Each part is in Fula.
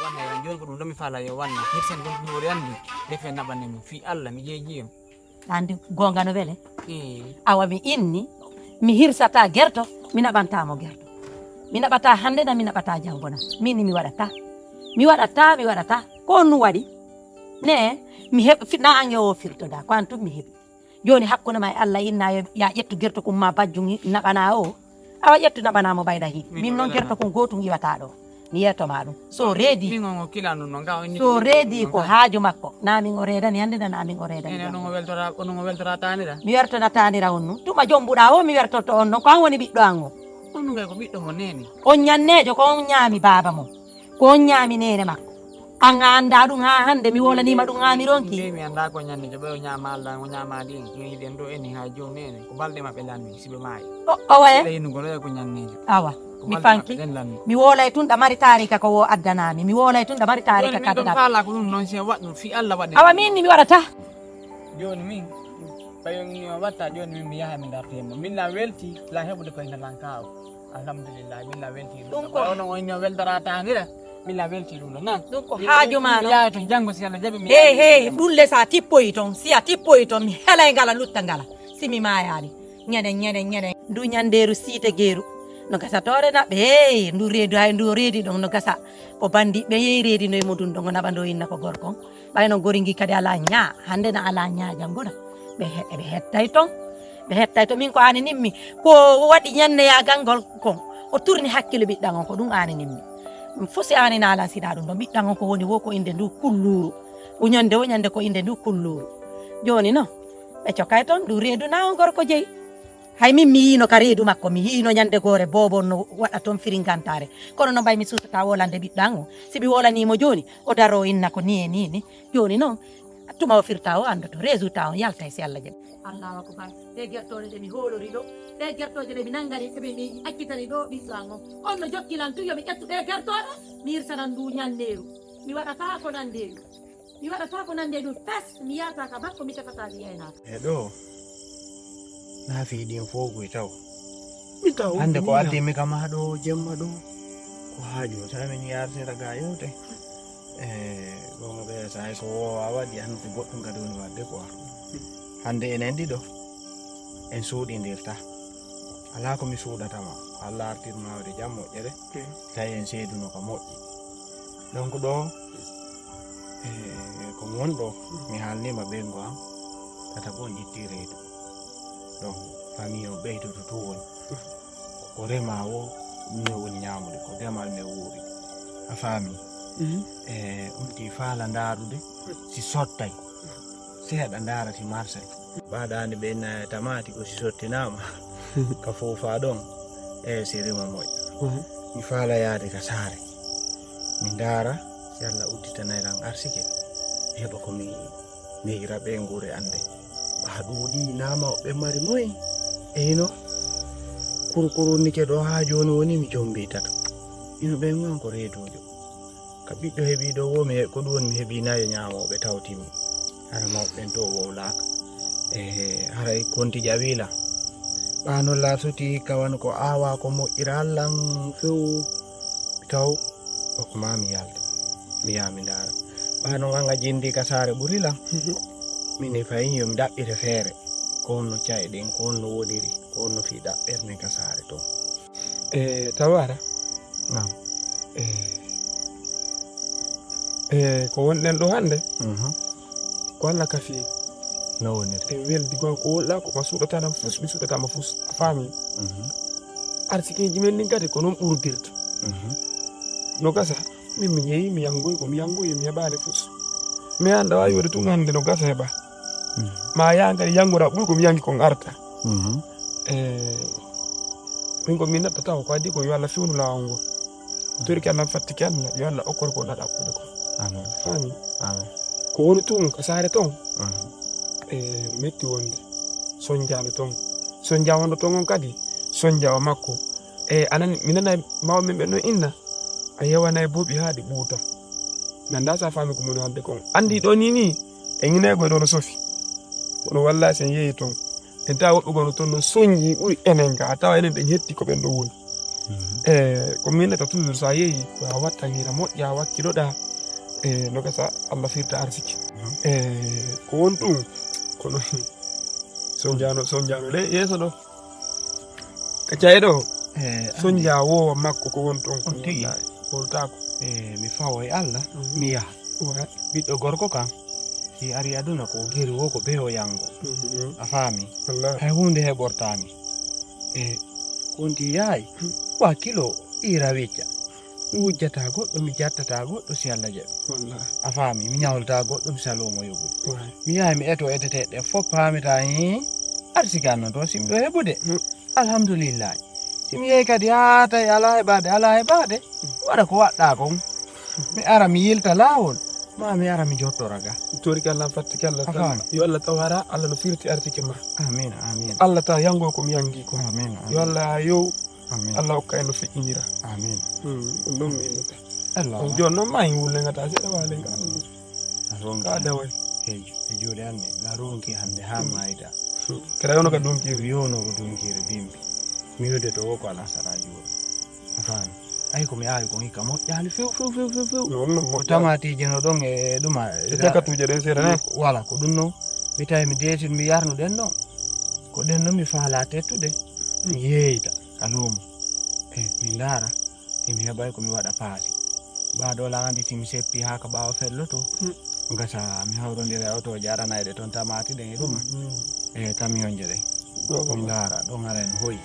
Wana yon ko dum mi fala yo wanna hirsen ko mi wori andi defe nabane mi fi Allah mi jeejiyam andi gonga no wele awa mi inni mi hirsata gerto mi naɓantamo gerto mi naɓata hande na mi naɓata jangona min mi waɗata ko nu waɗi ne mi heɓ fitna ange o firtoda ko an tum mi heɓi joni hakkude ma e Allah inna ya ƴettu gerto kum ma bajju naɓana o awa ƴettu naɓanamo ɓayda hiɗi min noon gerto kon gotum iwata ɗo mi yettoma ɗum so reedi so reedi ko haaju makko namin o reedani hande na namin o reedani mi wertona tanira on nu tuma jombuɗa o mi wertoto on noon ko an woni ɓiɗɗo an o on ñannejo ko on ñaami baba mo ko on ñaami nene makko an anda ɗum ha hande mi wolanima ɗum ami ronki mi anda ko ñannejo ɓe o ñaama Allah o ñaamaɗi en yiɗen ɗo eni ha joni nene ko balɗe maɓɓe lanmi siɓe maayi o waye ɗeynugol ko ñannejo awa mi fanki mi wolay tun ɗamari tarika ko wo addanami mi wolay tun ɗamari tarika kadda fala ko ɗum noon se waɗɗum fi Allah waɗe awa min ni mi waɗata joni min ɓayon watta joni min mi yaha mi dartemo min la welti la heɓude koye ndalan kaw alhamdulillah min la welti ɗum ko ono on ño weltara tanira min la welti ɗum ɗo nan ɗum ko haaju ma no yaha to janggo si Allah jaɓi mi he ɗulle sa tippoyi toon si a tippoyi toon mi helay ngala lutta ngala simi mayani ñene ndu ñanderu siite geeru no gasa tore naɓe ndu reedu hay ndu reedi ɗon no gasa ko bandi ɓe yehi reedi noye mudum ɗon o naɓa ndo inna ko gorkon ɓayno goringi kadi ala ñaa hande na ala ñaa jangoɗa ɓe hettay ton min ko ani nimmi ko waɗi ñanneyagal ngol kon o tourni hakkille ɓiɗɗan on ko ɗum ani nimmi fosi ani na alan siɗa ɗum ɗon ɓiɗɗan on ko woni wo ko inde ndu kulluru o ñande ko inde ndu kulluru joni noon ɓe cokay ton ndu reedu na on gorko jeyi hay min mi yino ka reedu makko mi yino ñande gore bobo no waɗa toon firingantare kono no mbay mi sutata wolande ɓiɗɗan o siɓi wolanimo joni o daro inna ko ni e ni joni noon tuma o firta o andoto résultat on yalta si Allah jaɓi allahu akbar ɗe guertoje ɗe mi hoolori ɗo ɗe guertoje ɗe mi nanggani eɓe mi accitani ɗo ɓiɗɗan on no jokkilan tu yomi ƴettu ɗe guertoɗe mi hirsanan ndu ñanderu mi waɗata ko nanderu fes mi yata ka makko mi tefataji yeynaka e ɗo na fiiɗin fogoy taw hande ko addi mi kama ɗo jemma ɗo ko haaju tamin yartira ga yewte gonga ɓe sa so wowa waɗi hande goɗɗum kadi woni wadde quoi hande enen ɗiɗo en suuɗidirta ala komi suuɗatama Allah artirma wade jam moƴƴere tawi en seeduno ko moƴƴi donc ɗo ko gonɗo mi haalnima ɓengo am tata bo ƴetti reedu donc famille o ɓeydoto to woni ko rema o ɗum woni ñamude ko demal me wuuri a faami umti faala ndaarude si sottay seeɗa ndaarati marsay mbaɗande ɓenna tamati ko si sottinama ka foofa ɗon si rima moƴƴa mi faala yaade ka saare mi ndaara si Allah udditanayran arsike mi heɓa komi mehira ɓe nguure ande ha ɗuuɗi nama ɓe mari moye eyno kurkurunike ɗo ha joni woni mi jombi tato ino ɓe gon ko reedojo ka ɓiɗɗo heeɓi ɗo wo mi ko ɗum woni mi heeɓi nayo ñamoɓe tawtimi hara mawɓen to wowlaka haray kontiji a wiila ɓano latoti kawan ko awa ko moƴƴira allan few taw ko ma mi yalta mi yaha mi ndaara ɓano ganga jindi ka saare ɓurilan min fayin yomi ɗaɓɓire feere ko honno caye ɗen ko honno wodiri ko honno fi ɗaɓɓerne ka saare to tawara nam ko wonɗen ɗo hande ko Allah ka fi no wonirte weldi gon ko wolla ko ma suɗatama fus mi suɗatama fus a faami arsikeji men ɗin kadi ko noon ɓurdirta no gasa min mi yeehi mi yangoyi ko mi yangoyi mi heɓani fus mi anda wawi wode tun hande no gasa heɓa ma yaha kadi yangora ɓuuri ko mi yangi kon arta min ko min neɗɗo taw ko addi ko yo Allah fewnu lawol ngol torki Allah fattiki Allah yo Allah okkor ko ɗa ɗaɓɓude ko amen faami amen ko woni tun ko saare ton metti wonde sonjano ton sonjawando ton on kadi sonjawa makko anan mi nana mawɓe ɓe no inna a yewana boɓi ha ɗi ɓuuta nanda sa faami ko moni hande kon andi ɗo ni en inaygo ɗo no sofi kono wallahi sen yeehi ton en tawa woɓɓe gono toon no soñji ɓuri enen ga a tawa enen ɗen hetti ko ɓen ɗo woni ko minata toujours sa yeehi ko a watta ngira moƴƴa wakkiloɗa no gasa Allah firta arsiki ko won ɗum kono sonjano le yeeso ɗo kaccaye ɗo sonja wowa makko ko won ɗon ko tigi woltako mi fawoye Allah mi yaha ɓiɗɗo gorko kam si ari aduna ko geri wo ko ɓeyo yango a faami hay hunde heɓortami konti yahay wakkilo ira wecca mi wujjata goɗɗo mi jattata goɗɗo si Allah jaɓi a faami mi ñawlata goɗɗo mi salomo yoɓude mi yahay mi eto eteteɗe fof paamita arsigan noon to simi ɗo heɓude alhamdulillahi simi yehi kadi tawi ala heɓade waɗa ko waɗɗa kon mi ara mi yilta laawol ma mi ara mi jottora ga toriki Allah fattiki Allah tan yo Allah tawara Allah no firti arsiki ma amin Allah taw yango ko mi yangi ko amin yo Allah yo amin Allah hokka en no feƴƴinira amin ɗum ɗum mi innata Allah on joni noon ma en wullengata seeɗa waale ka daway e juuɗe hannde la ronki hannde ha mayda kera yono ka dunkiri yono ko dunkiri bimbi mi wiide to wo ko ala saraji wuro a faami ay komi awi ko hikka moƴƴali few ko tamatiji no ɗon e ɗuma jakatuje ɗen seeɗa ne voilà ko ɗum noon mi tawi mi deetin mi yarnu ɗen ɗon ko ɗen noon mi faala tettude mi yeeyta ka luumo mi ndaara timi heɓay komi waɗa paasi mbaɗola andi timi seppi ha ka ɓaawa felloto gasa mi hawrodira e otoje aranayɗe toon tamati ɗen e ɗuma kamionje ɗen mi ndaara ɗon ara en hoyi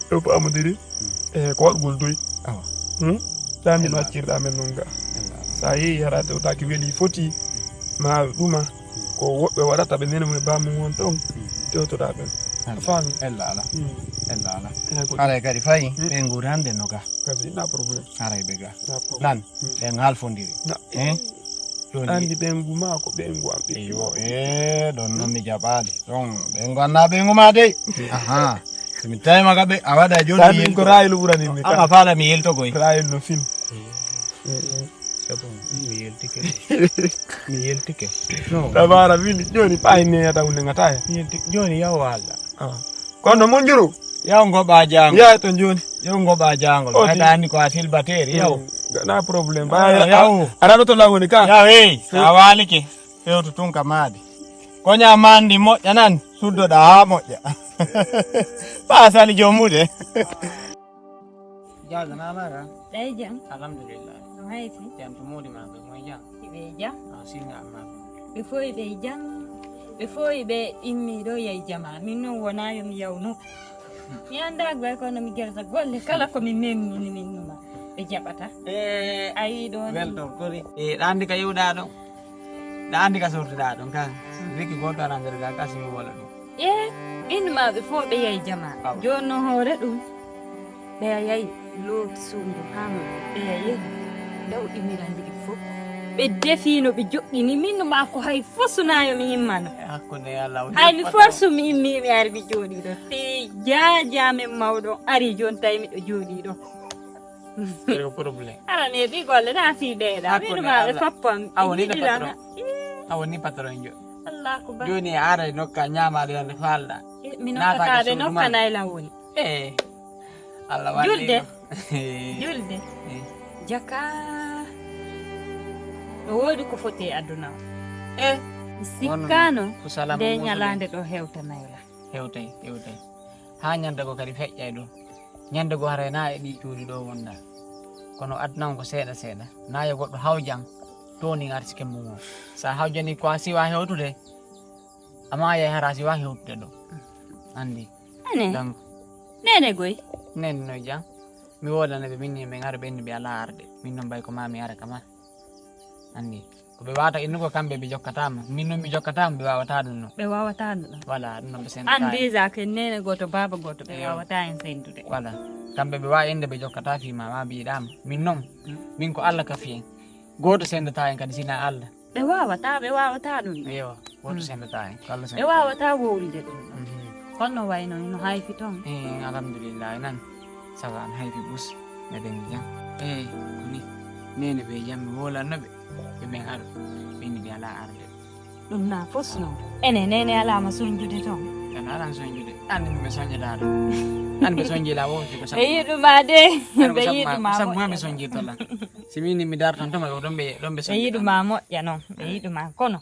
ɗo ko amadiri ko waɗgol doy damin waccirɗa men noon ga sa yeehi hara tewtaki weeli foti ma ɗuma ko woɓɓe waɗata ɓe nene mum e bamum won ɗon tewtoɗa ɓen a faami ella ala aray kadi fayi ɓe guuri hannde no ga kasi na probléme aray ɓe ga nan ɓen halfodiri andi ɓengu ma ko ɓengu am yo ɗon noon mi jaɓali ɗon ɓengu anna ɓengu ma dey aha somi tawima ka ɓe a waɗa joni ko raylu ɓuranimi a faala mi yeltogoy raylu no fin c'est bon mi yeltike tabara wili joni ɓayi neyata hunde gataya joni yaw Allah kono mon juro yaw goɓa jangol yaha to joni yaw goɓa jangol ayta anni ko a silbateri yaw na probléme yaw aɗa to lawoni ka yaw sa walike fewto tun ka maadi koña mandi moƴƴa nan suddoɗa ha moƴƴa pa sali jomude jaga nalaga ɗay jam alhamdulillah no haysi jam to modi maɓe moye jam ɓe jam singa maɓe ɓe foyi ɓe jam ɓe foyi ɓe immiɗo yey jama min noon wona yomi yawno mi anda goy kono mi gerta golle kala komi memnini min numa ɓe jaɓata ayi ɗon welto kori ɗa andi ka yewɗa ɗon ɗa andi ka sortiɗa ɗon ka wiki goto ana nder ga kasimi wala ɗum innumaɓe fo ɓe yey jama joni no hoore ɗum ɓe yayi looti suudu hamo ɓe yayi dawɗimiran ɗiɗi fof ɓe defino ɓe joƴƴini min numa ko hay fosunayo mi himmano hakkude Allah hay mi forsu mi immi mi ari mi jooɗi ɗo te jajamen mawɗo ari joni tawi miɗo jooɗi ɗo ko probléme arane ɗi golle na fi ɗeeɗa minumaɓe foppam ɗiɗilana a woni patron jo Allah ko ba joni a ara nokka ñamaɗe yande falɗa mi nokkatade nokkanaylan woni Allah waɗi julde julde jaka no woodi ko foti e aduna o mi sikkano nde ñalande ɗo hewtanayla hewtay ha ñande ko kadi feƴƴay ɗum ñande go hara na e ɗi cuuɗi ɗo wonda kono aduna ko seeɗa seeɗa na yo goɗɗo hawjan toni arsike mum o sa hawjani ko a siwa hewtude ama yay hara siwa hewtude ɗo andi ane nene goy nene no jang mi wodanaɓe minni min ara ɓenni ɓe ala arde min noon mbay ko ma mi ara kama andi ko ɓe wawata innugo kamɓe ɓe jokkatama min noon mi jokkatama ɓe wawata ɗum noon ɓe wawata ɗum voilà ɗum noon ɓe sendata an déjà ke nene goto baba goto ɓe wawata en sendude voilà kamɓe ɓe wawi inde ɓe jokkata fima ma mbiɗama min noon min ko Allah kafi en goto sendata en kadi sina Allah ɓe wawata ɗum yo goto sendata en ko Allah ɓe wawata wowlide ɗum holno wayno no hayfi toon alhamdulillah nan sago an hayfi ɓus meɗen jam koni nene ɓe jam mi wolannoɓe ɓe min ara ɓenni ɓe ala arde ɗum na fos noon ene nene alama soñjude toon tan alan soñjude andi mi soñƴataɗo an ɓe sonjila wonti ko ɓe yiɗuma de ɓe yiɗuma sabu mi sonjirtola si wini mi dartan toma ɗon ɓe ɓe yiɗuma moƴƴa noon ɓe yiɗuma kono